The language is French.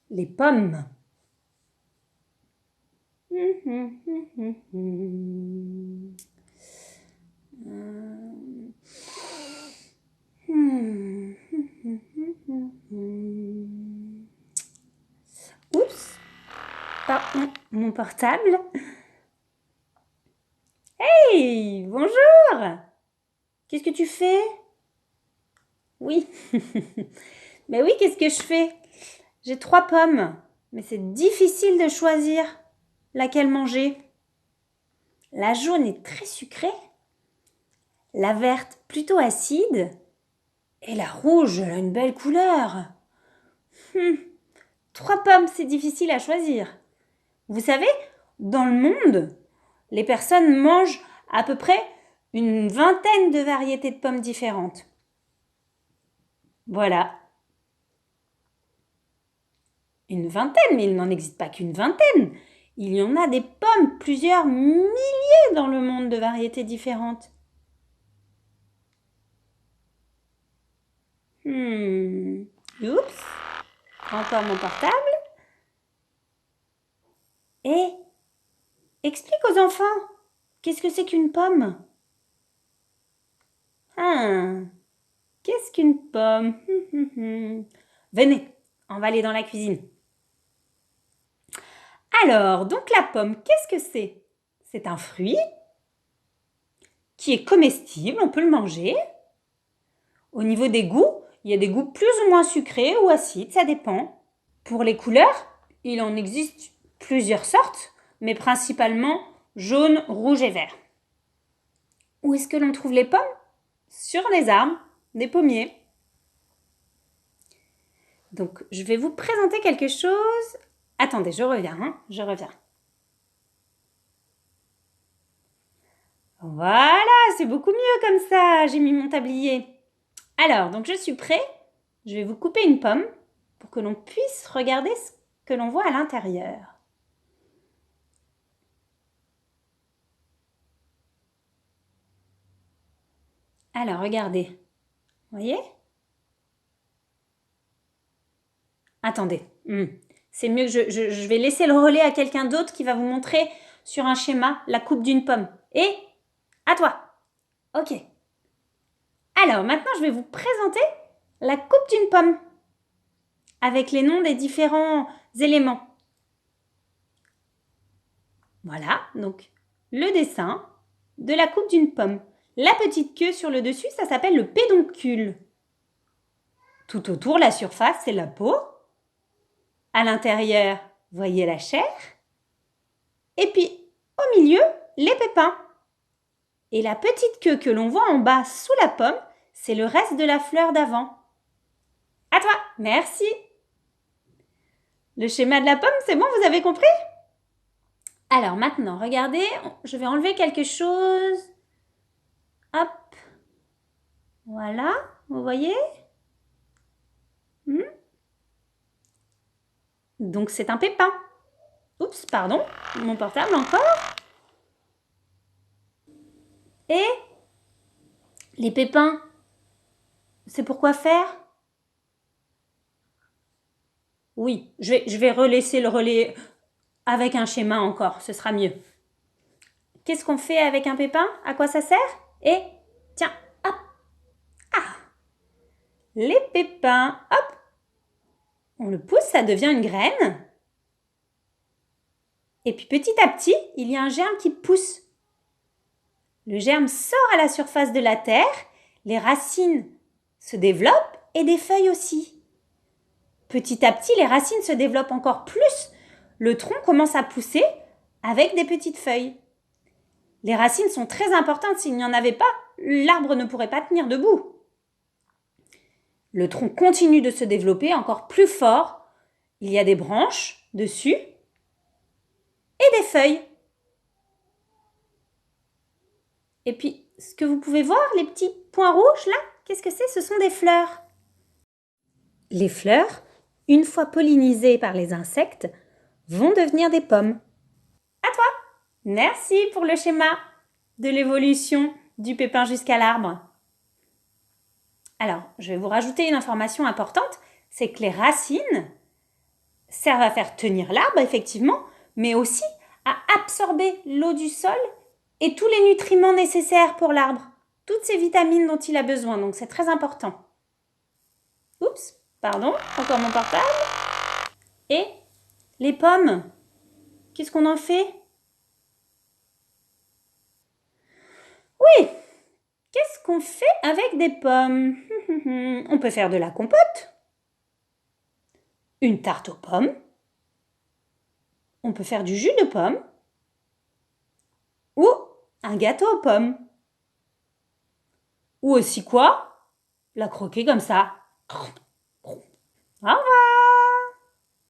les pommes. Oups, pardon, mon portable. Hey, bonjour. Qu'est-ce que tu fais? Oui. Mais oui, qu'est-ce que je fais? J'ai 3 pommes, mais c'est difficile de choisir laquelle manger. La jaune est très sucrée, la verte plutôt acide, et la rouge, elle a une belle couleur. 3 pommes, c'est difficile à choisir. Vous savez, dans le monde, les personnes mangent à peu près une vingtaine de variétés de pommes différentes. Voilà. Une vingtaine, mais il n'en existe pas qu'une vingtaine. Il y en a des pommes, plusieurs milliers dans le monde de variétés différentes. Oups, encore mon portable. Et explique aux enfants, qu'est-ce que c'est qu'une pomme? Qu'est-ce qu'une pomme? Venez, on va aller dans la cuisine. Alors, donc la pomme, qu'est-ce que c'est? C'est un fruit qui est comestible, on peut le manger. Au niveau des goûts, il y a des goûts plus ou moins sucrés ou acides, ça dépend. Pour les couleurs, il en existe plusieurs sortes, mais principalement jaune, rouge et vert. Où est-ce que l'on trouve les pommes? Sur les arbres, des pommiers. Donc, je vais vous présenter quelque chose. Attendez, je reviens, je reviens. Voilà, c'est beaucoup mieux comme ça. J'ai mis mon tablier. Alors, donc je suis prêt. Je vais vous couper une pomme pour que l'on puisse regarder ce que l'on voit à l'intérieur. Alors, regardez. Vous voyez? Attendez. C'est mieux que je vais laisser le relais à quelqu'un d'autre qui va vous montrer sur un schéma la coupe d'une pomme. Et à toi. Ok. Alors, maintenant, je vais vous présenter la coupe d'une pomme avec les noms des différents éléments. Voilà, donc le dessin de la coupe d'une pomme. La petite queue sur le dessus, ça s'appelle le pédoncule. Tout autour, la surface, c'est la peau. À l'intérieur, voyez la chair. Et puis, au milieu, les pépins. Et la petite queue que l'on voit en bas sous la pomme, c'est le reste de la fleur d'avant. À toi, merci. Le schéma de la pomme, c'est bon, vous avez compris? Alors maintenant, regardez, je vais enlever quelque chose. Hop. Voilà, vous voyez? Donc c'est un pépin. Oups, pardon, mon portable encore. Et les pépins, c'est pour quoi faire? Oui, je vais relaisser le relais avec un schéma encore, ce sera mieux. Qu'est-ce qu'on fait avec un pépin? À quoi ça sert? Et tiens, hop. Ah. Les pépins, hop. On le pousse, ça devient une graine. Et puis petit à petit, il y a un germe qui pousse. Le germe sort à la surface de la terre, les racines se développent et des feuilles aussi. Petit à petit, les racines se développent encore plus. Le tronc commence à pousser avec des petites feuilles. Les racines sont très importantes. S'il n'y en avait pas, l'arbre ne pourrait pas tenir debout. Le tronc continue de se développer encore plus fort. Il y a des branches dessus et des feuilles. Et puis, ce que vous pouvez voir, les petits points rouges là, qu'est-ce que c'est? Ce sont des fleurs. Les fleurs, une fois pollinisées par les insectes, vont devenir des pommes. À toi! Merci pour le schéma de l'évolution du pépin jusqu'à l'arbre. Alors, je vais vous rajouter une information importante, c'est que les racines servent à faire tenir l'arbre, effectivement, mais aussi à absorber l'eau du sol et tous les nutriments nécessaires pour l'arbre, toutes ces vitamines dont il a besoin, donc c'est très important. Oups, pardon, encore mon portable. Et les pommes, qu'est-ce qu'on en fait? Oui, qu'est-ce qu'on fait avec des pommes? On peut faire de la compote, une tarte aux pommes, on peut faire du jus de pomme ou un gâteau aux pommes. Ou aussi quoi? La croquer comme ça. Au revoir!